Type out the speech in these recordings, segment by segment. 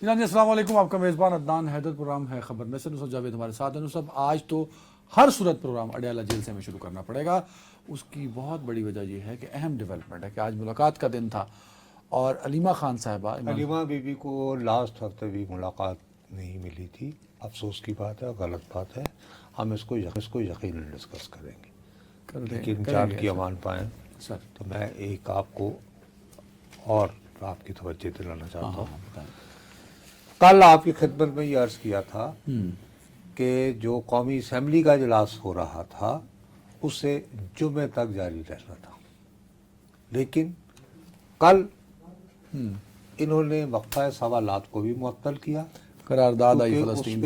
جناب السلام علیکم، آپ کا میزبان عدنان حیدر، پروگرام ہے خبر میں سے نصرت جاوید ہمارے ساتھ ہیں۔ نصرت، آج تو ہر صورت پروگرام اڈیالہ جیل سے ہمیں شروع کرنا پڑے گا۔ اس کی بہت بڑی وجہ یہ ہے کہ اہم ڈیولپمنٹ ہے کہ آج ملاقات کا دن تھا اور علیمہ خان صاحبہ علیمہ بی بی کو لاسٹ ہفتے بھی ملاقات نہیں ملی تھی۔ افسوس کی بات ہے، غلط بات ہے۔ ہم اس کو یقیناً ڈسکس کریں گے، لیکن جان کی امان پائیں سر۔ تو میں ایک آپ کو اور آپ کی توجہ دلانا چاہتا ہوں۔ کل آپ کی خدمت میں یہ عرض کیا تھا کہ جو قومی اسمبلی کا اجلاس ہو رہا تھا اسے جمعے تک جاری رہنا تھا، لیکن کل انہوں نے وقفہ سوالات کو بھی معطل کیا۔ قرارداد آئی کیونکہ فلسطین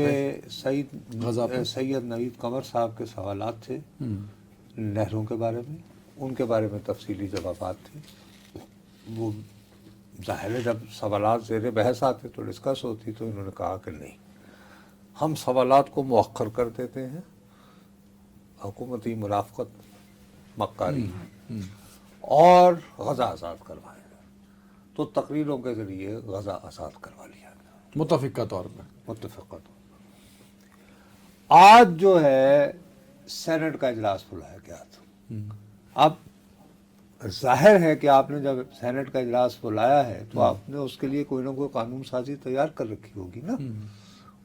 اس پہ سید نوید قمر صاحب کے سوالات تھے نہروں کے بارے میں، ان کے بارے میں تفصیلی جوابات تھے۔ وہ ظاہر ہے جب سوالات زیر بحث آتے تو ڈسکس ہوتی، تو انہوں نے کہا کہ نہیں، ہم سوالات کو مؤخر کر دیتے ہیں، حکومتی مرافقت مکاری اور غزہ آزاد کروائیں، تو تقریروں کے ذریعے غزہ آزاد کروا لیا گیا متفقہ طور پر۔ متفقہ طور پر۔ آج جو ہے سینٹ کا اجلاس بلایا گیا تھا۔ اب ظاہر ہے کہ آپ نے جب سینٹ کا اجلاس بلایا ہے تو آپ نے اس کے لیے کوئی نہ کوئی قانون سازی تیار کر رکھی ہوگی نا،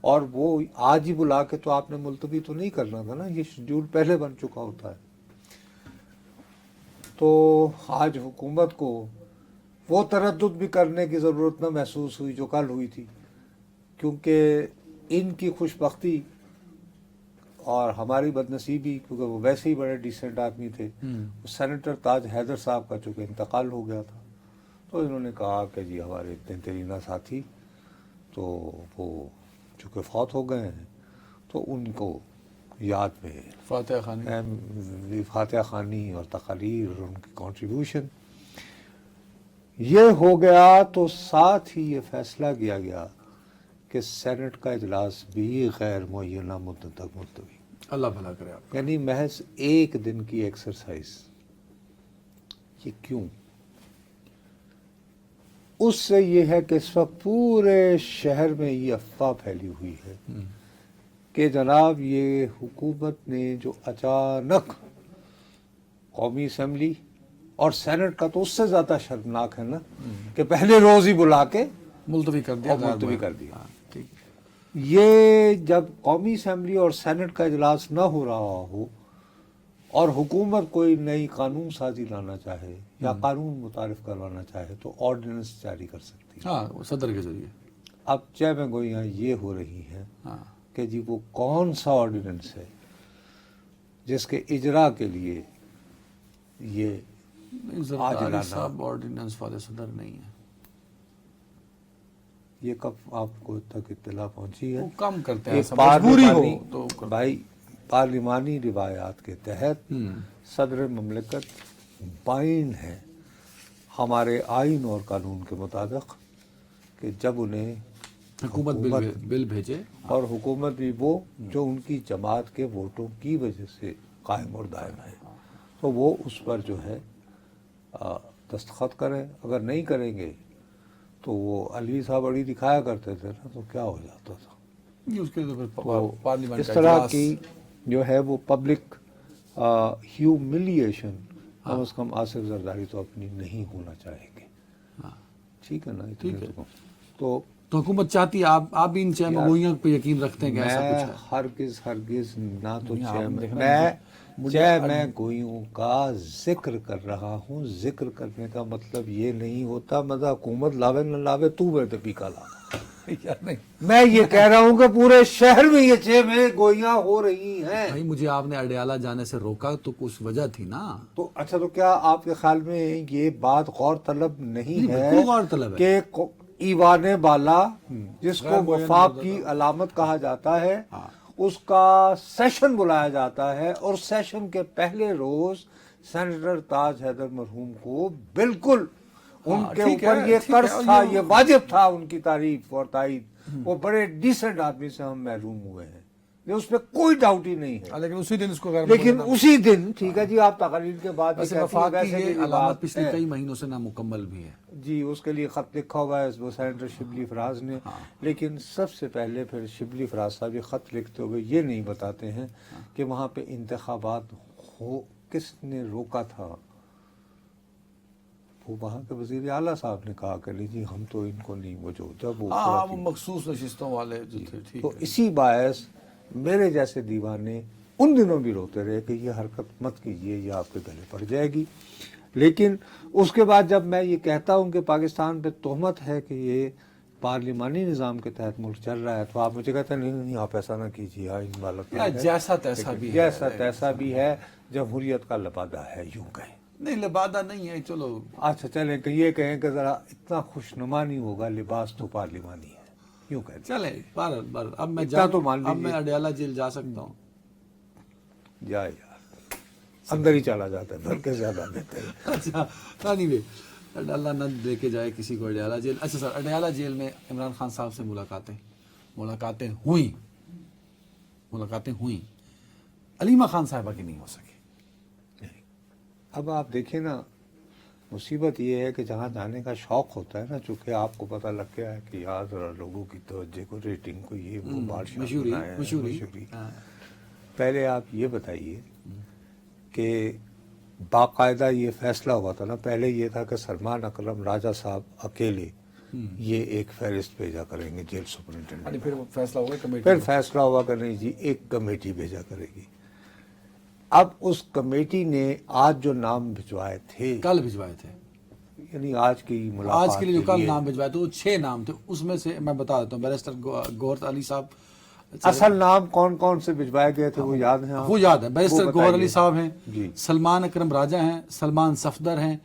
اور وہ آج ہی بلا کے تو آپ نے ملتوی تو نہیں کرنا تھا نا، یہ شیڈول پہلے بن چکا ہوتا ہے۔ تو آج حکومت کو وہ تردد بھی کرنے کی ضرورت نہ محسوس ہوئی جو کل ہوئی تھی، کیونکہ ان کی خوش بختی اور ہماری بدنصیبی، کیونکہ وہ ویسے ہی بڑے ڈیسنٹ آدمی تھے، سینیٹر تاج حیدر صاحب کا چونکہ انتقال ہو گیا تھا، تو انہوں نے کہا کہ جی ہمارے اتنے ترینہ ساتھی تو وہ چونکہ فوت ہو گئے ہیں تو ان کو یاد میں فاتحہ خوانی اور تقاریر اور ان کی کنٹریبیوشن یہ ہو گیا۔ تو ساتھ ہی یہ فیصلہ کیا گیا کہ سینٹ کا اجلاس بھی غیر معینہ مدت تک ملتوی، اللہ بھلا کرے آپ۔ یعنی محض ایک دن کی ایکسرسائز۔ یہ کیوں؟ اس سے یہ ہے کہ اس وقت پورے شہر میں یہ افواہ پھیلی ہوئی ہے کہ جناب یہ حکومت نے جو اچانک قومی اسمبلی اور سینٹ کا تو اس سے زیادہ شرمناک ہے نا کہ پہلے روز ہی بلا کے ملتوی کر دیا، ملتوی کر دیا۔ یہ جب قومی اسمبلی اور سینٹ کا اجلاس نہ ہو رہا ہو اور حکومت کوئی نئی قانون سازی لانا چاہے یا قانون متعارف کروانا چاہے تو آرڈیننس جاری کر سکتی ہے۔ ہاں، صدر کے ذریعے۔ اب چہ میں گوئیاں یہ ہو رہی ہیں کہ جی وہ کون سا آرڈیننس ہے جس کے اجرا کے لیے یہ آج لانا۔ صاحب آرڈیننس والے صدر نہیں ہیں، یہ کب آپ کو تک اطلاع پہنچی ہے؟ وہ کم کرتے ہیں، یہ مجبوری ہو تو بھائی پارلیمانی روایات کے تحت صدر مملکت بائن ہے ہمارے آئین اور قانون کے مطابق کہ جب انہیں حکومت بل بھیجے اور حکومت بھی وہ جو ان کی جماعت کے ووٹوں کی وجہ سے قائم اور دائم ہے تو وہ اس پر جو ہے دستخط کریں۔ اگر نہیں کریں گے تو وہ علی صاحب اڑی دکھایا کرتے تھے نا، تو کیا ہو جاتا تھا۔ اس کے پارلیمنٹ اس طرح کی جو ہے وہ پبلک ہیوملیشن کم از کم آصف زرداری تو اپنی نہیں ہونا چاہیں گے۔ ٹھیک ہے نا؟ تو حکومت چاہتی ہے، آپ بھی ان چہ مگوئیوں پہ یقین رکھتے ہیں کہ ایسا کچھ ہے؟ ہرگز نہ تو میں گوئیوں کا ذکر کر رہا ہوں۔ ذکر کرنے کا مطلب یہ نہیں ہوتا مزہ حکومت لاوے نہ لاوے تو میں پیکا لا۔ میں یہ کہہ رہا ہوں کہ پورے شہر میں یہ چھ میں گوئیاں ہو رہی ہیں۔ بھائی مجھے آپ نے اڈیالہ جانے سے روکا تو کچھ وجہ تھی نا۔ تو اچھا، تو کیا آپ کے خیال میں یہ بات غور طلب نہیں ہے غور طلب ہے کہ ایوان بالا جس کو وفاق کی علامت کہا جاتا ہے اس کا سیشن بلایا جاتا ہے، اور سیشن کے پہلے روز سینیٹر تاج حیدر مرحوم کو بالکل ان کے اوپر یہ قرض تھا، یہ واجب تھا ان کی تعریف اور تائید۔ وہ بڑے ڈیسنٹ آدمی سے ہم محروم ہوئے ہیں، یہ اس پہ کوئی ڈاؤٹ ہی نہیں ہے. لیکن اسی دن اس کو غیر لیکن اسی دن ٹھیک ہے جی، آپ تقریر کے بعد ویسے یہ وفاق کہتی کی ہیں، ویسے یہ کہ علامت بات پچھلے ہے. کئی مہینوں سے نامکمل بھی ہے. جی اس کے لیے خط لکھا ہوا ہے وہ سینیٹر شبلی فراز نے. لیکن سب سے پہلے پھر شبلی فراز صاحب یہ خط لکھتے ہوئے یہ نہیں بتاتے ہیں کہ وہاں پہ انتخابات ہو کس نے روکا تھا. وہ وہاں کے وزیر اعلیٰ صاحب نے کہا کہ نہیں جی ہم تو ان کو نہیں، وہ جو جب وہ وہ مخصوص نشستوں والے جو تھے. ٹھیک تو ہے. اسی باعث میرے جیسے دیوانے ان دنوں بھی روتے رہے کہ یہ حرکت مت کیجیے، یہ آپ کے گلے پڑ جائے گی. لیکن اس کے بعد جب میں یہ کہتا ہوں کہ پاکستان پہ تہمت ہے کہ یہ پارلیمانی نظام کے تحت ملک چل رہا ہے، تو آپ مجھے کہتے ہیں نہیں آپ ایسا نہ کیجیے، ان والت جیسا تیسا بھی ہے، جیسا تیسا بھی ہے، جمہوریت کا لبادہ ہے یوں کہیں. نہیں لبادہ نہیں ہے. چلو اچھا چلیں کہ یہ کہیں کہ ذرا اتنا خوشنما نہیں ہوگا، لباس تو پارلیمانی ہے یوں کہیں. چلے بہرحال اب میں اتنا تو مان اب میں لیجیے. اڈیالہ جیل جا سکتا ہوں. جائے یار اندر ہی چلا جاتا ہے، بھر کے زیادہ دیتے ہیں. اچھا نہیں بھائی اللہ نہ لے کے جائے کسی کو اڈیالہ جیل. اچھا سر اڈیالہ جیل میں عمران خان صاحب سے ملاقاتیں ہوئیں علیمہ خان صاحبہ کی نہیں ہو سکی. اب آپ دیکھیں نا، مصیبت یہ ہے کہ جہاں جانے کا شوق ہوتا ہے نا، چونکہ آپ کو پتہ لگ گیا ہے کہ یار ذرا لوگوں کی توجہ کو، ریٹنگ کو، یہ وہ بادشاہ بنایا ہے، مشہوری. پہلے آپ یہ بتائیے کہ باقاعدہ یہ فیصلہ ہوا تھا نا، پہلے یہ تھا کہ سلمان اکرم راجہ صاحب اکیلے یہ ایک فہرست بھیجا کریں گے جیل سپرنٹینڈنٹ. پھر فیصلہ ہوگا کمیٹی، پھر فیصلہ ہوا کہ نہیں جی ایک کمیٹی بھیجا کرے گی. اب اس کمیٹی نے آج جو نام بھجوائے تھے، کل بھجوائے تھے، یعنی آج کی ملاقات آج کے لیے جو کل نام بھجوائے تھے وہ 6 نام تھے. اس میں سے میں بتا دیتا ہوں بیرسٹر گوہر علی صاحب. اصل نام کون کون سے بھجوائے گئے تھے وہ یاد ہیں؟ وہ یاد ہے. بیرسٹر گوہر علی صاحب ہیں، جی. سلمان اکرم راجہ ہیں، سلمان صفدر ہیں،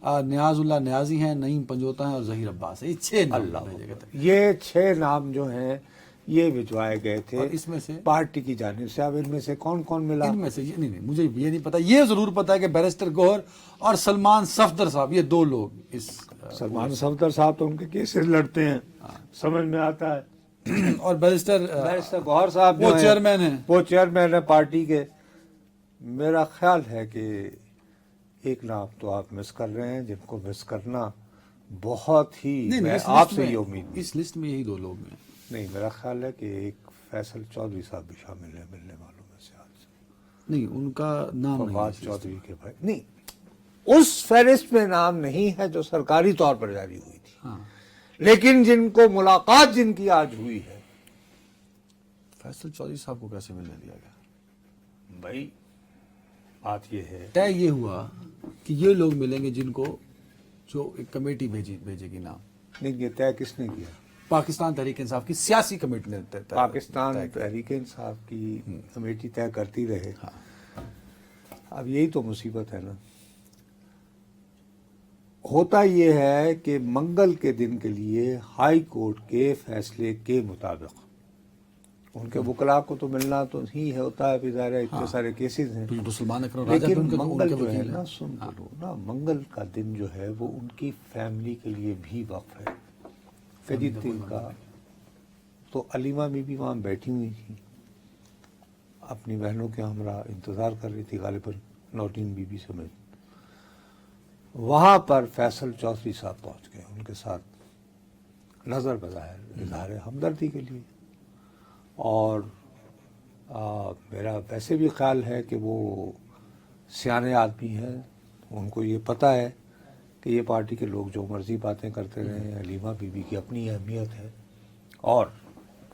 نیاز اللہ نیازی ہیں، نعیم پنجوتا ہیں اور ظہیر عباس ہیں. یہ 6 نام بھیجے گئے تھے. یہ 6 نام جو ہیں یہ بھجوائے گئے تھے اور اس میں سے پارٹی کی جانب سے. اب ان میں سے کون کون ملا؟ ان میں سے یہ نہیں مجھے یہ نہیں پتا. یہ ضرور پتا ہے کہ بیرسٹر گوہر اور سلمان صفدر صاحب یہ 2 لوگ اس سلمان صفدر صاحب تو ان کے کیسز لڑتے ہیں، سمجھ میں آتا ہے. اور بیرسٹر گوہر صاحب وہ چیئرمین ہیں، وہ چیئرمین ہے پارٹی کے. میرا خیال ہے کہ ایک نام تو آپ مس کر رہے ہیں جن کو مس کرنا بہت ہی، میں آپ سے یہ امید اس لسٹ میں یہی 2 لوگ ہیں. نہیں، میرا خیال ہے کہ ایک فیصل چودھری صاحب بھی شامل ہیں ملنے والوں میں سے. آج نہیں ان کا نام نہیں فواد چودھری کے بھائی نہیں، اس فہرست میں نام نہیں ہے جو سرکاری طور پر جاری ہوئی تھی. ہاں لیکن جن کو ملاقات جن کی آج ہوئی ہے، فیصل چودھری صاحب کو کیسے ملنے دیا گیا؟ بھائی بات یہ ہے طے یہ ہوا کہ یہ لوگ ملیں گے جن کو جو ایک کمیٹی بھیجے گی نام. نہیں، یہ طے کس نے کیا؟ پاکستان تحریک انصاف کی سیاسی کمیٹی نے پاکستان تحریک انصاف کی کمیٹی طے کرتی رہے. اب یہی تو مصیبت ہے نا. ہوتا یہ ہے کہ منگل کے دن کے لیے ہائی کورٹ کے فیصلے کے مطابق ان کے وکلاء کو تو ملنا تو ہی ہوتا ہے، ظاہر ہے اتنے سارے کیسز ہیں. سلمان اکرم راجہ لیکن ان کے منگل جو ہے وکیل نا، ہیں. سن لو نا، منگل کا دن جو ہے وہ ان کی فیملی کے لیے بھی وقف ہے. فجید دن کا تو علیمہ بی بھی وہاں بیٹھی ہوئی تھی، اپنی بہنوں کے ہمراہ انتظار کر رہی تھی، غالباً نوٹین بی بی سمیت. وہاں پر فیصل چودھری صاحب پہنچ گئے ان کے ساتھ نظر بظاہر اظہار ہمدردی کے لیے. اور میرا ویسے بھی خیال ہے کہ وہ سیانے آدمی ہیں، ان کو یہ پتہ ہے کہ یہ پارٹی کے لوگ جو مرضی باتیں کرتے رہے ہیں. علیمہ بی بی کی اپنی اہمیت ہے اور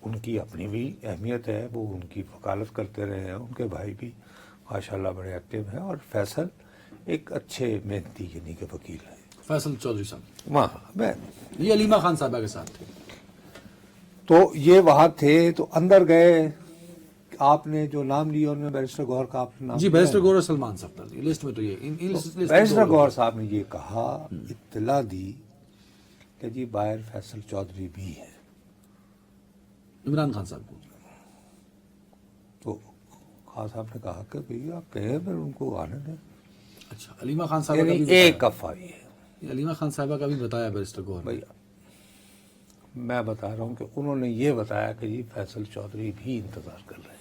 ان کی اپنی بھی اہمیت ہے، وہ ان کی وکالت کرتے رہے ہیں. ان کے بھائی بھی ماشاءاللہ بڑے ایکٹیو ہیں، اور فیصل ایک اچھے محنتی یعنی کہ وکیل ہیں. فیصل چودھری صاحب وہاں میں یہ علیمہ خان صاحبہ کے ساتھ تھے. تو یہ وہاں تھے تو اندر گئے. آپ نے جو نام لیا ان میں بیرسٹر گوہر کا آپ نے نام جی لیا بیرسٹر ہے؟ گوہر اور سلمان صفدر لسٹ میں تو یہ بیرسٹر گوہر صاحب نے یہ کہا، اطلاع دی کہ جی باہر فیصل چودھری بھی ہیں. عمران خان صاحب کو تو خان صاحب نے کہا کہ بھئی آپ کہیں پھر ان کو آنے دیں. اچھا علیمہ خان صاحبہ کا یعنی بھی ایک افواہ یہ ہے. علیمہ خان صاحبہ کا بھی بتایا بیرسٹر گوہر نے. بھائی میں بتا رہا ہوں کہ انہوں نے یہ بتایا کہ جی فیصل چودھری بھی انتظار کر رہے ہیں.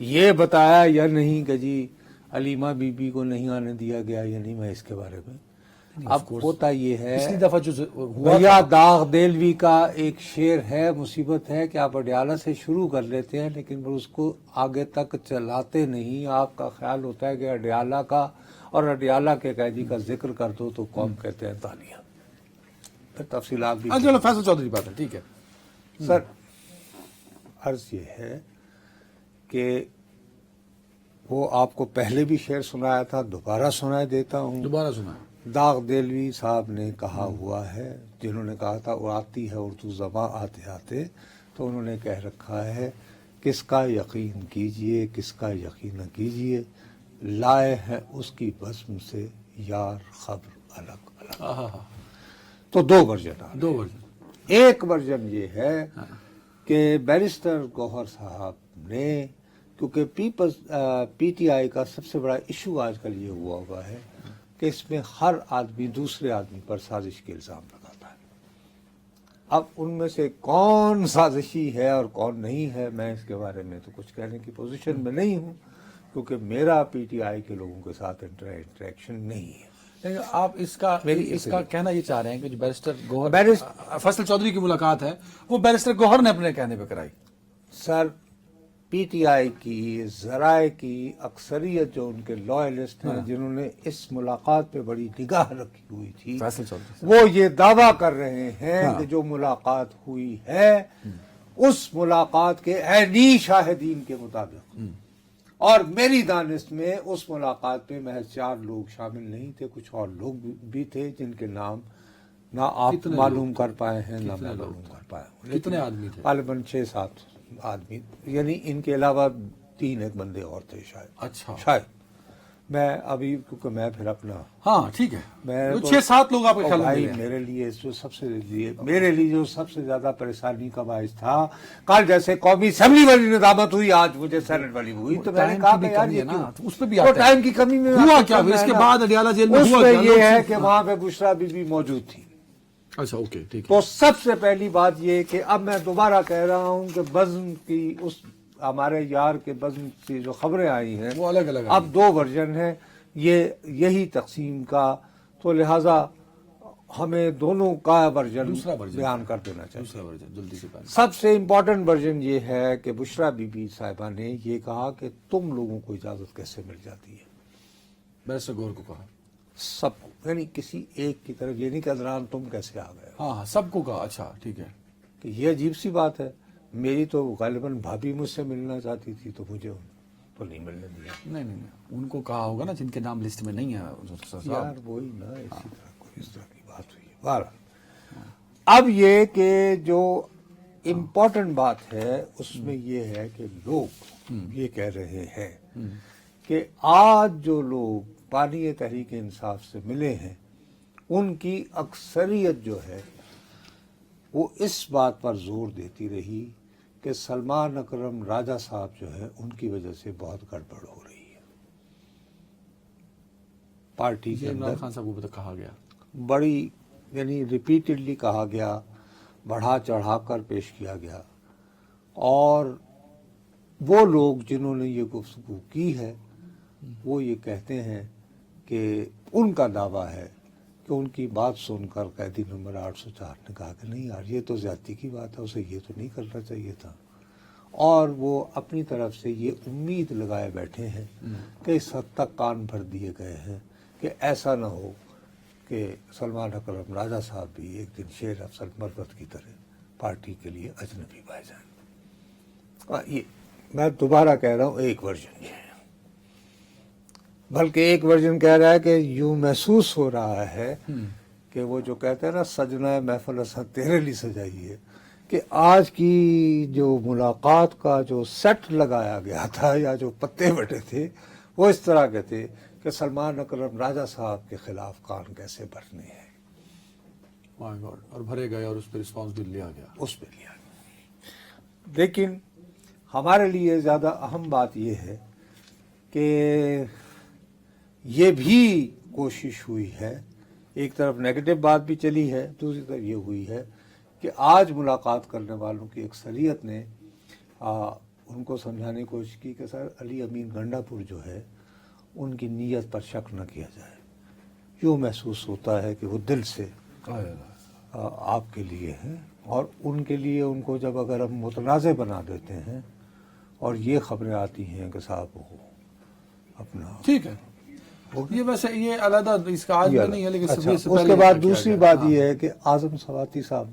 یہ بتایا یا نہیں کہ جی علیمہ بی بی کو نہیں آنے دیا گیا یا نہیں، میں اس کے بارے میں اب ہوتا یہ ہے پچھلی دفعہ جو ہوا بھیا داغ دہلوی کا ایک شعر ہے، مصیبت ہے کہ آپ اڈیالہ سے شروع کر لیتے ہیں لیکن پھر اس کو آگے تک چلاتے نہیں. آپ کا خیال ہوتا ہے کہ اڈیالہ کا اور اڈیالہ کے قیدی کا ذکر کر دو تو قوم کہتے ہیں تالیاں. پھر تفصیلات بھی چلو فیصل چودھری بات ہے، ٹھیک ہے. سر عرض یہ ہے کہ وہ آپ کو پہلے بھی شعر سنایا تھا، دوبارہ سنا دیتا ہوں. دوبارہ سنا. داغ دہلوی صاحب نے کہا ہوا ہے، جنہوں نے کہا تھا وہ آتی ہے اردو زباں آتے آتے، تو انہوں نے کہہ رکھا ہے کس کا یقین کیجئے کس کا یقین نہ کیجئے، لائے ہے اس کی بزم سے یار خبر الگ الگ. تو دو ورژن آ رہے ہیں. دو ورژن. ایک ورژن یہ ہے کہ بیرسٹر گوہر صاحب نے، کیونکہ پی ٹی آئی کا سب سے بڑا ایشو آج کل یہ ہوا ہے کہ اس میں ہر آدمی دوسرے آدمی پر سازش کے الزام لگاتا ہے. اب ان میں سے کون سازشی ہے اور کون نہیں ہے، میں اس کے بارے میں تو کچھ کہنے کی پوزیشن میں نہیں ہوں، کیونکہ میرا پی ٹی آئی کے لوگوں کے ساتھ انٹریکشن نہیں ہے. لیکن آپ اس کا کہنا یہ چاہ رہے ہیں کہ جو بیرسٹر گوہر فیصل چودھری کی ملاقات ہے وہ بیرسٹر گوہر نے اپنے کہنے پہ کرائی. سر پی ٹی آئی کی ذرائع کی اکثریت جو ان کے لائلسٹ ہیں جنہوں نے اس ملاقات پہ بڑی نگاہ رکھی ہوئی تھی، فیصل چودھری وہ یہ دعویٰ کر رہے ہیں کہ جو ملاقات ہوئی ہے اس ملاقات کے عینی شاہدین کے مطابق، اور میری دانست میں اس ملاقات پہ محض 4 لوگ شامل نہیں تھے، کچھ اور لوگ بھی تھے جن کے نام نہ آپ معلوم کر پائے ہیں نہ میں معلوم کر پایا ہوں. کتنے آدمی تھے؟ غالباً 6-7 آدمی، یعنی ان کے علاوہ 3 بندے اور تھے شاید. اچھا شاید میں ابھی، کیونکہ میں پھر اپنا ہاں ٹھیک ہے، میں 6-7 لوگ آپ کے خیال میں بھائی ملے ہیں. میرے لیے جو سب سے زیادہ پریشانی کا باعث تھا، کل جیسے قومی اسمبلی والی ندامت ہوئی آج مجھے سینٹ والی ہوئی، تو میں نے کہا کہ یار یہ کیوں؟ اس پہ بھی وہ ٹائم کی کمی میں ہوا کیا اس کے بعد اڈیالہ جیل میں اس ہوا میں کیا؟ یہ ہے کہ وہاں پہ بشرا بی بی موجود تھی. اچھا اوکے ٹھیک ہے. تو سب سے پہلی بات یہ کہ اب میں دوبارہ کہہ رہا ہوں کہ بزم کی اس ہمارے یار کے بزم کی جو خبریں آئی ہیں وہ الگ الگ اب 2 ورژن ہیں، یہی تقسیم کا، تو لہٰذا ہمیں دونوں کا ورژن بیان کر دینا چاہیے. دوسرا ورژن جلدی سے پہلے سب سے امپورٹنٹ ورژن یہ ہے کہ بشرا بی بی صاحبہ نے یہ کہا کہ تم لوگوں کو اجازت کیسے مل جاتی ہے. بیرسٹر گوہر کو کہا سب کو، یعنی کسی ایک کی طرف یہ نہیں کہ ادران تم کیسے آ گئے. ہاں سب کو کہا. اچھا ٹھیک ہے. کہ یہ عجیب سی بات ہے. میری تو غالباً بھابھی مجھ سے ملنا چاہتی تھی تو مجھے تو نہیں ملنے دیا. نہیں ان کو کہا ہوگا نا جن کے نام لسٹ میں نہیں ہے. یار وہی نا، اسی طرح کوئی اس طرح کی بات ہوئی ہے. بہرحال اب یہ کہ جو امپورٹنٹ بات ہے اس میں یہ ہے کہ لوگ یہ کہہ رہے ہیں کہ آج جو لوگ بانی تحریک انصاف سے ملے ہیں ان کی اکثریت جو ہے وہ اس بات پر زور دیتی رہی کہ سلمان اکرم راجہ صاحب جو ہے ان کی وجہ سے بہت گڑبڑ ہو رہی ہے. پارٹی کے عمران اندر خان صاحب کو کہا گیا، بڑی، یعنی ریپیٹڈلی کہا گیا، بڑھا چڑھا کر پیش کیا گیا، اور وہ لوگ جنہوں نے یہ گفتگو کی ہے وہ یہ کہتے ہیں کہ ان کا دعویٰ ہے کہ ان کی بات سن کر قیدی نمبر 804 نے کہا کہ نہیں یار یہ تو زیادتی کی بات ہے، اسے یہ تو نہیں کرنا چاہیے تھا. اور وہ اپنی طرف سے یہ امید لگائے بیٹھے ہیں کہ اس حد تک کان بھر دیے گئے ہیں کہ ایسا نہ ہو کہ سلمان اکرم راجہ صاحب بھی ایک دن شیر افضل مربت کی طرح پارٹی کے لیے اجنبی پائے جائیں. یہ میں دوبارہ کہہ رہا ہوں ایک ورژن یہ ہے، بلکہ ایک ورژن کہہ رہا ہے کہ یوں محسوس ہو رہا ہے کہ وہ جو کہتے ہیں نا سجنا محفل اساں تیرے لیے سجائی ہے، کہ آج کی جو ملاقات کا جو سیٹ لگایا گیا تھا یا جو پتے بٹے تھے وہ اس طرح کے تھے کہ سلمان اکرم راجہ صاحب کے خلاف کان کیسے بھرنے ہیں. مائی گاڈ. اور بھرے گئے اور اس پہ رسپانس بھی لیا گیا. اس پہ لیا گیا. لیکن ہمارے لیے زیادہ اہم بات یہ ہے کہ یہ بھی کوشش ہوئی ہے، ایک طرف نیگیٹو بات بھی چلی ہے، دوسری طرف یہ ہوئی ہے کہ آج ملاقات کرنے والوں کی اکثریت نے ان کو سمجھانے کی کوشش کی کہ سر علی امین گنڈا پور جو ہے ان کی نیت پر شک نہ کیا جائے، یوں محسوس ہوتا ہے کہ وہ دل سے آپ کے لیے ہیں، اور ان کے لیے ان کو جب اگر ہم متنازع بنا دیتے ہیں اور یہ خبریں آتی ہیں کہ صاحب وہ اپنا ٹھیک ہے، یہ ویسے یہ علیحدہ اس کا آج نہیں ہے، لیکن اچھا، اس سے اس پہلے کے بعد کیا کیا دوسری گیا؟ بات ہاں، یہ ہے کہ اعظم سواتی صاحب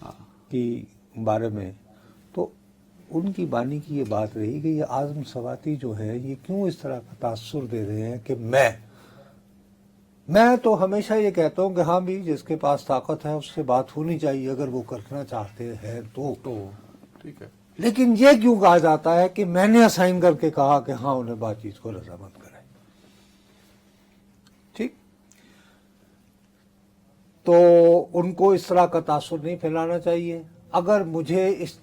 ہاں، کی بارے میں تو ان کی بانی کی یہ بات رہی کہ یہ اعظم سواتی جو ہے یہ کیوں اس طرح کا تاثر دے رہے ہیں کہ میں تو ہمیشہ یہ کہتا ہوں کہ ہاں بھی جس کے پاس طاقت ہے اس سے بات ہونی چاہیے اگر وہ کرنا چاہتے ہیں تو ٹھیک ہے، لیکن یہ کیوں کہا جاتا ہے کہ میں نے اسائن کر کے کہا کہ ہاں انہیں بات چیت کو رضامند کریں؟ ٹھیک، تو ان کو اس طرح کا تاثر نہیں پھیلانا چاہیے۔ اگر مجھے اس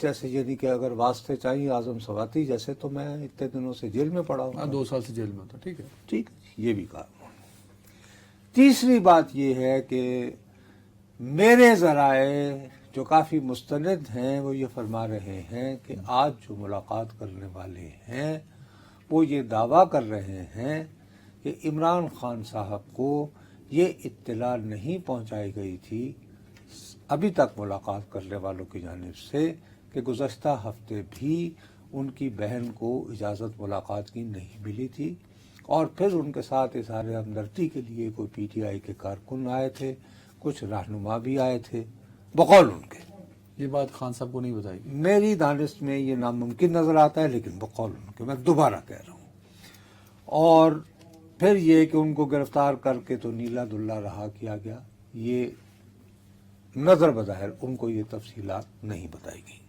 جیسے یعنی کہ اگر واسطے چاہیے اعظم سواتی جیسے، تو میں اتنے دنوں سے جیل میں پڑا ہوں، 2 سال سے جیل میں تھا، ٹھیک ہے، ٹھیک، یہ بھی کہا۔ تیسری بات یہ ہے کہ میرے ذرائع جو کافی مستند ہیں وہ یہ فرما رہے ہیں کہ آج جو ملاقات کرنے والے ہیں وہ یہ دعویٰ کر رہے ہیں کہ عمران خان صاحب کو یہ اطلاع نہیں پہنچائی گئی تھی ابھی تک ملاقات کرنے والوں کی جانب سے کہ گزشتہ ہفتے بھی ان کی بہن کو اجازت ملاقات کی نہیں ملی تھی، اور پھر ان کے ساتھ اظہار ہمدردی کے لیے کوئی پی ٹی آئی کے کارکن آئے تھے، کچھ رہنما بھی آئے تھے، بقول ان کے۔ یہ بات خان صاحب کو نہیں بتائی گئی؟ میری دانست میں یہ ناممکن نظر آتا ہے، لیکن بقول ان کے، میں دوبارہ کہہ رہا ہوں۔ اور پھر یہ کہ ان کو گرفتار کر کے تو نیلا دلہ رہا کیا گیا، یہ نظر بظاہر ان کو یہ تفصیلات نہیں بتائی گئی۔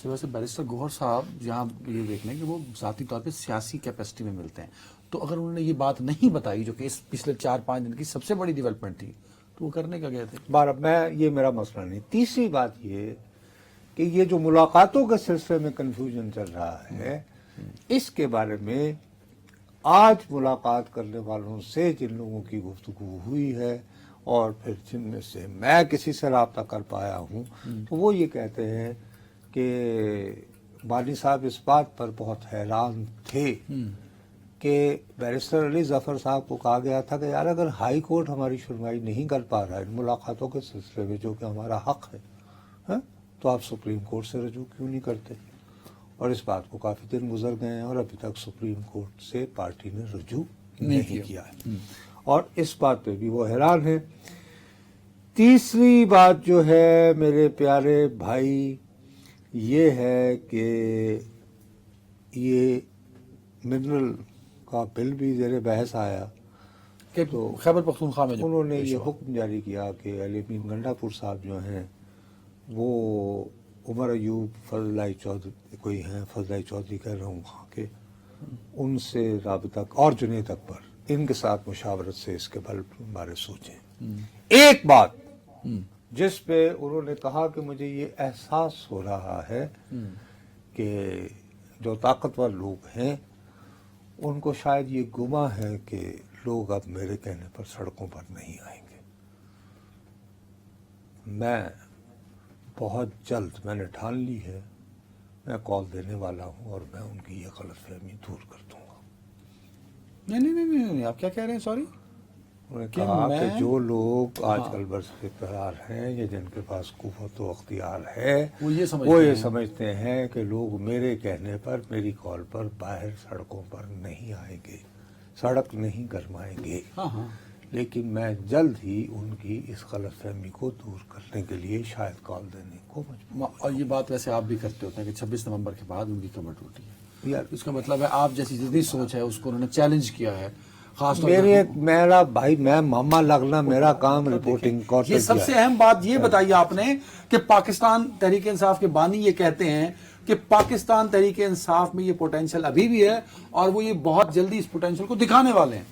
ویسے بیرسٹر گوہر صاحب یہاں یہ دیکھ لیں کہ وہ ذاتی طور پہ سیاسی کیپیسٹی میں ملتے ہیں، تو اگر انہوں نے یہ بات نہیں بتائی جو کہ اس پچھلے 4-5 دن کی سب سے بڑی ڈیولپمنٹ تھی، تو وہ کرنے کا گئے تھے؟ بارہ میں یہ میرا مسئلہ نہیں۔ تیسری بات یہ کہ یہ جو ملاقاتوں کے سلسلے میں کنفیوژن چل رہا ہے، اس کے بارے میں آج ملاقات کرنے والوں سے جن لوگوں کی گفتگو ہوئی ہے اور پھر جن میں سے میں کسی سے رابطہ کر پایا ہوں، تو وہ یہ کہتے ہیں کہ بانی صاحب اس بات پر بہت حیران تھے کہ بیرسٹر علی ظفر صاحب کو کہا گیا تھا کہ یار اگر ہائی کورٹ ہماری سنوائی نہیں کر پا رہا ہے ان ملاقاتوں کے سلسلے میں جو کہ ہمارا حق ہے، تو آپ سپریم کورٹ سے رجوع کیوں نہیں کرتے؟ اور اس بات کو کافی دن گزر گئے ہیں اور ابھی تک سپریم کورٹ سے پارٹی نے رجوع نہیں کیا ہے، اور اس بات پہ بھی وہ حیران ہے۔ تیسری بات جو ہے میرے پیارے بھائی یہ ہے کہ یہ منرل کا بل بھی زیر بحث آیا، کہ تو خیبر پختونخوا میں انہوں نے یہ حکم جاری کیا کہ علی امین گنڈا پور صاحب جو ہیں وہ عمر ایوب فضلائی چودھری کوئی ہیں، فضلائی چودھری کہہ رہا ہوں وہاں کے، ان سے رابطہ اور جنید اکبر ان کے ساتھ مشاورت سے اس کے بارے سوچیں۔ ایک بات جس پہ انہوں نے کہا کہ مجھے یہ احساس ہو رہا ہے کہ جو طاقتور لوگ ہیں ان کو شاید یہ گماں ہے کہ لوگ اب میرے کہنے پر سڑکوں پر نہیں آئیں گے۔ میں بہت جلد میں نے ٹھان لی ہے، میں کال دینے والا ہوں اور میں ان کی یہ غلط فہمی دور کر دوں گا۔ نہیں، آپ کیا کہہ رہے ہیں؟ سوری، انہوں نے کہا کہ جو لوگ آج کل برسر اقتدار ہیں یا جن کے پاس قوت و اختیار ہے وہ یہ سمجھتے ہیں کہ لوگ میرے کہنے پر میری کال پر باہر سڑکوں پر نہیں آئیں گے، سڑک نہیں گرمائیں گے، لیکن میں جلد ہی ان کی اس غلط فہمی کو دور کرنے کے لیے شاید کال دینے کو مجبور۔ اور یہ بات ویسے آپ بھی کرتے ہوتے ہیں کہ 26 نومبر کے بعد ان کی کمر ٹوٹی ہے، یار اس کا مطلب ہے آپ جیسی جدید سوچ ہے اس کو انہوں نے چیلنج کیا ہے، خاص طور میرا بھائی میں ماما لگنا میرا کام رپورٹنگ یہ سب سے اہم بات یہ بتائی آپ نے کہ پاکستان تحریک انصاف کے بانی یہ کہتے ہیں کہ پاکستان تحریک انصاف میں یہ پوٹینشیل ابھی بھی ہے اور وہ یہ بہت جلدی اس پوٹینشیل کو دکھانے والے ہیں،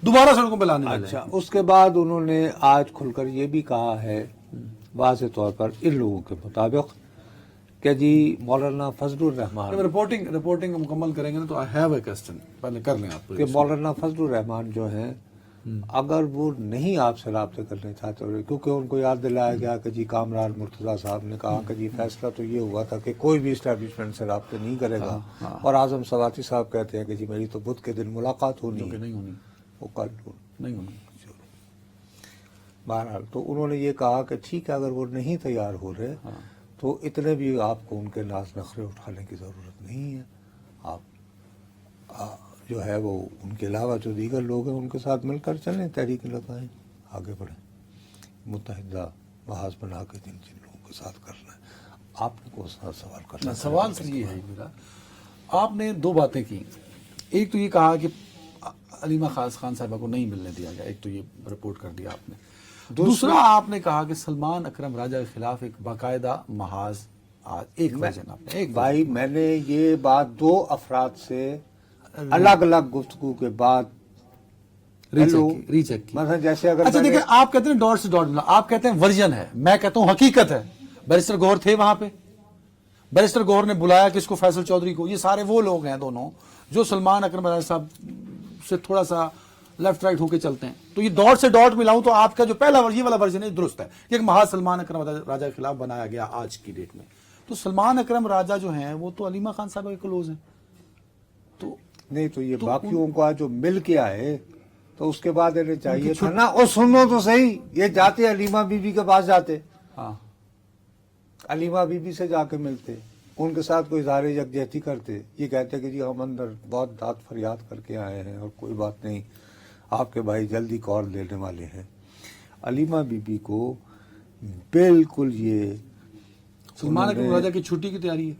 دوبارہ سڑکوں پہ لانے والے ہیں۔ اچھا، اس کے بعد انہوں نے آج کھل کر یہ بھی کہا ہے واضح طور پر ان لوگوں کے مطابق کہ جی مولانا فضل الرحمان، رپورٹنگ مکمل کریں گے نا تو آئی ہیو اے کوسچن، پہلے کر لیں آپ کہ مولانا فضل الرحمان جو ہیں اگر وہ نہیں آپ سے رابطے کرنے چاہتے ہو، کیونکہ ان کو یاد دلایا گیا کہ جی کامران مرتضیٰ صاحب نے کہا کہ جی فیصلہ تو یہ ہوا تھا کہ کوئی بھی اسٹیبلشمنٹ سے رابطے نہیں کرے گا، اور اعظم سواتی صاحب کہتے ہیں کہ جی میری تو بدھ کے دن ملاقات ہونی کہ ہے، نہیں ہونی، وہ کل نہیں ہونی. بہرحال تو انہوں نے یہ کہا کہ ٹھیک ہے اگر وہ نہیں تیار ہو رہے تو اتنے بھی آپ کو ان کے ناز نخرے اٹھانے کی ضرورت نہیں ہے، آپ جو ہے وہ ان کے علاوہ جو دیگر لوگ ہیں ان کے ساتھ مل کر چلیں، تحریک لگائیں، آگے بڑھیں، متحدہ محاذ بنا کے جن لوگوں کے ساتھ کرنا ہے. آپ نے کون سا سوال کرنا ہے؟ سوال سر یہ ہے میرا، آپ نے دو باتیں کی. ایک تو یہ کہا کہ علیمہ خان صاحبہ کو نہیں ملنے دیا گیا، ایک تو یہ رپورٹ کر دیا آپ نے. دوسرا آپ نے کہا کہ سلمان اکرم راجہ کے خلاف ایک باقاعدہ محاذ، ایک ورژن آپ نے، ایک بھائی میں نے یہ بات دو افراد سے الگ الگ گفتگو کے بعد ری چیک کی. مثلا جیسے اگر اچھا دیکھیں، آپ کہتے ہیں ڈاٹ سے ڈاٹ ملا، آپ کہتے ہیں ورژن ہے، میں کہتا ہوں حقیقت ہے. بیرسٹر گوہر تھے وہاں پہ، بیرسٹر گوہر نے بلایا کس کو؟ فیصل چودھری کو. یہ سارے وہ لوگ ہیں دونوں جو سلمان اکرم راجہ صاحب سے تھوڑا سا لیفٹ رائٹ ہو کے چلتے ہیں. تو یہ ڈاٹ سے ڈاٹ ملاؤں تو آپ کا جو پہلا یہ والا ورژن ہے درست ہے کہ ایک محاذ سلمان اکرم راجہ کے خلاف بنایا گیا آج کی ڈیٹ میں. تو سلمان اکرم راجہ جو ہیں وہ تو علیمہ خان صاحب کے کلوز ہیں. تو نہیں تو یہ باقیوں کو جو مل کے آئے تو اس کے بعد انہیں چاہیے تھا نا، اور سنو تو صحیح، یہ جاتے علیمہ بی بی کے پاس جاتے، ہاں علیمہ بی بی سے جا کے ملتے، ان کے ساتھ کوئی اظہار یکجہتی کرتے، یہ کہتے کہ جی ہم اندر بہت داد فریاد کر کے آئے ہیں اور کوئی بات نہیں، آپ کے بھائی جلدی کال لینے والے ہیں. علیمہ بی بی کو بالکل یہ سلمان اکرم راجہ کی چھٹی کی تیاری ہے.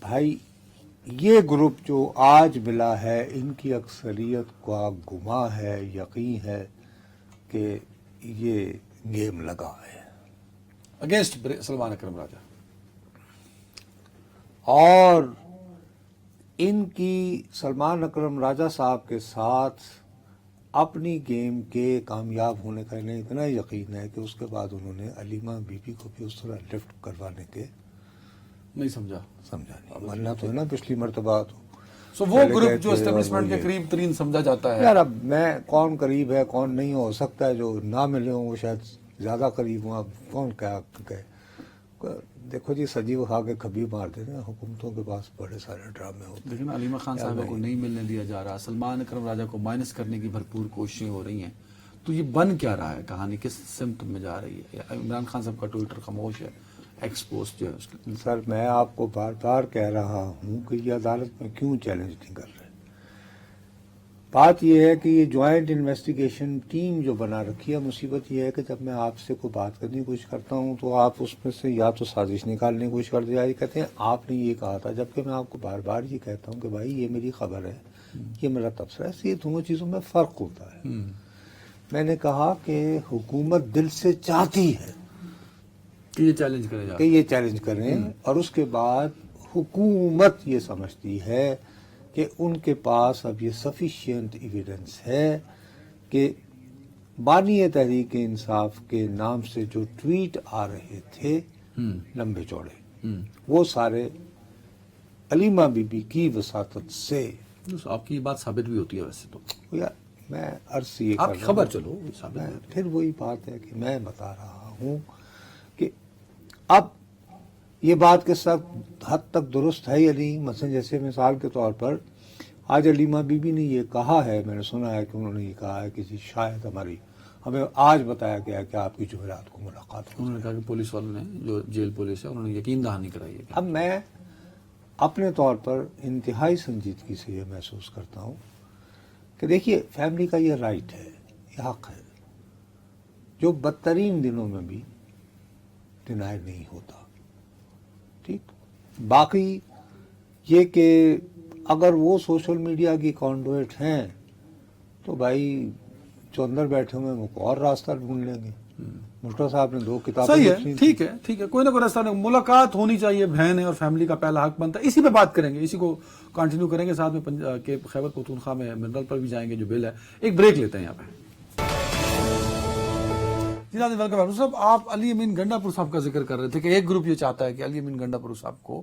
بھائی یہ گروپ جو آج ملا ہے ان کی اکثریت کا گما ہے، یقین ہے کہ یہ گیم لگا ہے اگینسٹ سلمان اکرم راجہ. اور ان کی سلمان اکرم راجہ صاحب کے ساتھ اپنی گیم کے کامیاب ہونے کا انہیں اتنا یقین ہے کہ اس کے بعد انہوں نے علیمہ بی بی کو بھی اس طرح لفٹ کروانے کے نہیں سمجھا نہیں، ورنہ تو ہے نا پچھلی مرتبہ تو سو وہ گروپ جو اسٹیبلشمنٹ کے قریب ترین سمجھا جاتا ہے. یار اب میں کون قریب ہے کون نہیں، ہو سکتا ہے جو نہ ملے ہوں وہ شاید زیادہ قریب ہوں. اب کون کیا کہے؟ دیکھو جی سجیو کھا کے کبھی مار دیتے ہیں، حکومتوں کے پاس بڑے سارے ڈرامے ہوتے ہیں. لیکن علیمہ خان صاحبہ کو نہیں ملنے دیا جا رہا، سلمان اکرم راجہ کو مائنس کرنے کی بھرپور کوششیں ہو رہی ہیں. تو یہ بن کیا رہا ہے؟ کہانی کس سمت میں جا رہی ہے؟ عمران خان صاحب کا ٹویٹر خاموش ہے، ایکسپوز جو ہے اس کے. سر میں آپ کو بار بار کہہ رہا ہوں کہ یہ عدالت میں کیوں چیلنج نہیں کر رہے. بات یہ ہے کہ یہ جوائنٹ انویسٹیگیشن ٹیم جو بنا رکھی ہے، مصیبت یہ ہے کہ جب میں آپ سے کوئی بات کرنے کی کوشش کرتا ہوں تو آپ اس میں سے یا تو سازش نکالنے کی کوشش کرتے ہیں، کہتے ہیں آپ نے یہ کہا تھا، جبکہ میں آپ کو بار بار یہ کہتا ہوں کہ بھائی یہ میری خبر ہے، یہ میرا تبصرہ ہے. یہ دونوں چیزوں میں فرق ہوتا ہے. میں نے کہا کہ حکومت دل سے چاہتی ہے کہ یہ چیلنج کرے جا کہ یہ چیلنج کریں، اور اس کے بعد حکومت یہ سمجھتی ہے کہ ان کے پاس اب یہ سفیشینٹ ایویڈنس ہے کہ بانی تحریک انصاف کے نام سے جو ٹویٹ آ رہے تھے لمبے چوڑے، وہ سارے علیمہ بی بی کی وساطت سے. آپ کی یہ بات ثابت بھی ہوتی ہے ویسے تو، یار میں عرض یہ آپ کر کی رہا خبر ہوں، چلو ثابت ہے. پھر وہی بات ہے کہ میں بتا رہا ہوں کہ اب یہ بات کے ساتھ حد تک درست ہے یا نہیں. مثلا جیسے مثال کے طور پر آج علیمہ بی بی نے یہ کہا ہے، میں نے سنا ہے کہ انہوں نے یہ کہا ہے کہ جی شاید ہمیں آج بتایا گیا کہ آپ کی جمعرات کو ملاقات ہو. انہوں نے کہا کہ پولیس والوں نے، جو جیل پولیس ہے، انہوں نے یقین دہانی کرائی ہے. اب میں اپنے طور پر انتہائی سنجیدگی سے یہ محسوس کرتا ہوں کہ دیکھیے فیملی کا یہ رائٹ ہے، یہ حق ہے جو بدترین دنوں میں بھی ڈینائی نہیں ہوتا. ٹھیک، باقی یہ کہ اگر وہ سوشل میڈیا کی کانڈویٹ ہیں تو بھائی جو اندر بیٹھے ہوئے ہیں وہ اور راستہ ڈھونڈ لیں گے. مشرا صاحب نے 2 کتابیں صحیح لکھی ہے، تھیں. ٹھیک ہے، کوئی نہ کوئی راستہ نہیں. ملاقات ہونی چاہیے، بہن ہے اور فیملی کا پہلا حق بنتا ہے. اسی پہ بات کریں گے، اسی کو کنٹینیو کریں گے. ساتھ میں کہ خیبر پختونخوا میں منرل پر بھی جائیں گے جو بل ہے. ایک بریک لیتے ہیں یہاں پہ. جی ناظرین ویلکم. صاحب آپ علی امین گنڈا پور صاحب کا ذکر کر رہے تھے کہ ایک گروپ یہ چاہتا ہے کہ علی امین گنڈا پور صاحب کو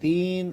3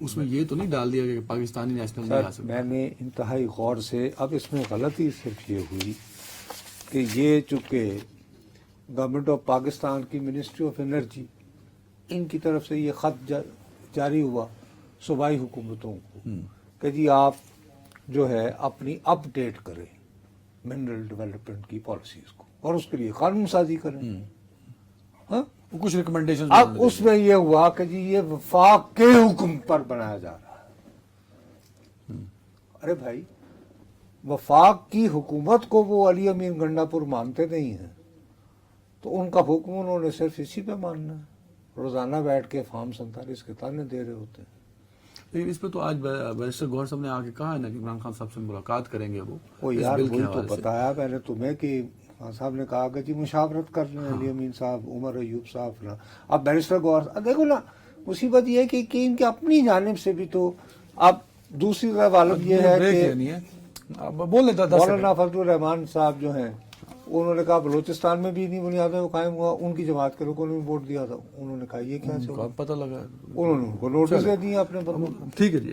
اس میں یہ تو نہیں ڈال دیا کہ پاکستانی نیشنل نہیں آ سر سکتا. میں نے انتہائی غور سے, اب اس میں غلطی صرف یہ ہوئی کہ یہ چونکہ گورنمنٹ آف پاکستان کی منسٹری آف انرجی, ان کی طرف سے یہ خط جاری ہوا صوبائی حکومتوں کو کہ جی آپ جو ہے اپنی اپ ڈیٹ کریں منرل ڈیولپمنٹ کی پالیسیز کو اور اس کے لیے قانون سازی کریں. ہاں, کچھ ریکمنڈیشن اب اس میں یہ ہوا کہ جی یہ وفاق کے حکم پر بنایا جا رہا ہے. ارے بھائی, وفاق کی حکومت کو وہ علی امین گنڈا پور مانتے نہیں ہیں, تو ان کا حکم انہوں نے صرف اسی پہ ماننا ہے. روزانہ بیٹھ کے فارم 47 کے تانے دے رہے ہوتے ہیں. لیکن اس پہ تو آج بیرسٹر گوہر صاحب نے آ کے کہا ہے نا کہ عمران خان صاحب سے ملاقات کریں گے. وہ اس یار بل کے وہی تو حوالے سے. بتایا میں نے تمہیں کہ خان صاحب نے کہا کہ جی مشاورت کر لیں علی امین صاحب, عمر ایوب صاحب نا. اب بیرسٹر گوہر دیکھو نا, مصیبت یہ ہے کہ ان کی اپنی جانب سے بھی تو, اب دوسری طرف عالم یہ ہے بریک کہ لینی ہے. اب بول لیتا 10 مولانا فضل الرحمان صاحب جو ہیں انہوں نے کہا بلوچستان میں بھی نہیں بنیاد وہ قائم ہوا, ان کی جماعت کے لوگوں نے بھی ووٹ دیا تھا. انہوں نے کہا یہ کیا چل رہا ہے؟ پتہ لگا, انہوں نے ان کو نوٹس دے دیے اپنے بندوں کو. ٹھیک ہے جی.